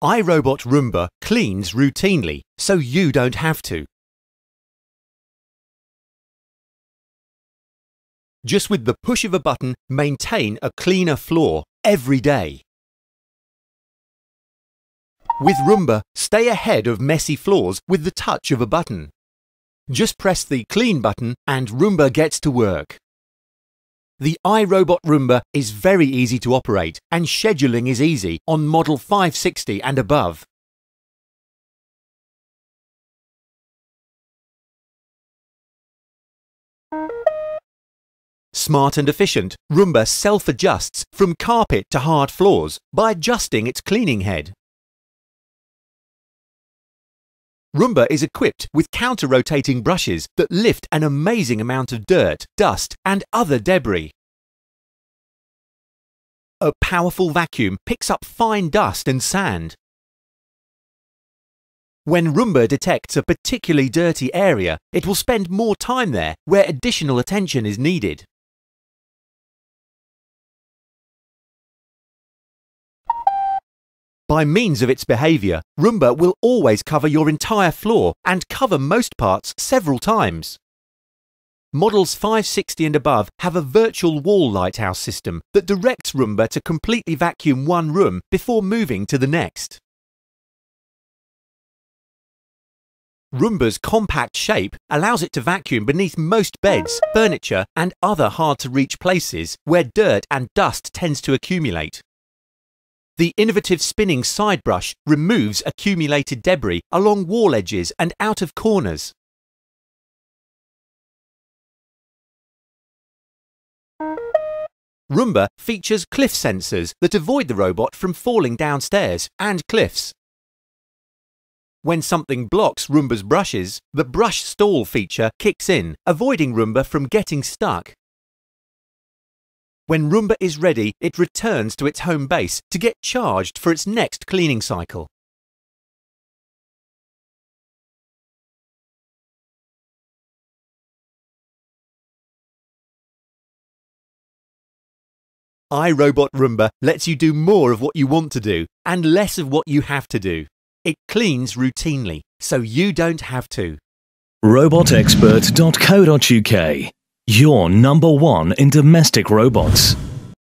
iRobot Roomba cleans routinely, so you don't have to. Just with the push of a button, maintain a cleaner floor every day. With Roomba, stay ahead of messy floors with the touch of a button. Just press the Clean button and Roomba gets to work. The iRobot Roomba is very easy to operate and scheduling is easy on model 560 and above. Smart and efficient, Roomba self-adjusts from carpet to hard floors by adjusting its cleaning head. Roomba is equipped with counter-rotating brushes that lift an amazing amount of dirt, dust and other debris. A powerful vacuum picks up fine dust and sand. When Roomba detects a particularly dirty area, it will spend more time there where additional attention is needed. By means of its behaviour, Roomba will always cover your entire floor and cover most parts several times. Models 560 and above have a virtual wall lighthouse system that directs Roomba to completely vacuum one room before moving to the next. Roomba's compact shape allows it to vacuum beneath most beds, furniture and other hard-to-reach places where dirt and dust tends to accumulate. The innovative spinning side brush removes accumulated debris along wall edges and out of corners. Roomba features cliff sensors that avoid the robot from falling downstairs and cliffs. When something blocks Roomba's brushes, the brush stall feature kicks in, avoiding Roomba from getting stuck. When Roomba is ready, it returns to its home base to get charged for its next cleaning cycle. iRobot Roomba lets you do more of what you want to do and less of what you have to do. It cleans routinely, so you don't have to. Robotexpert.co.uk. Your number one in domestic robots.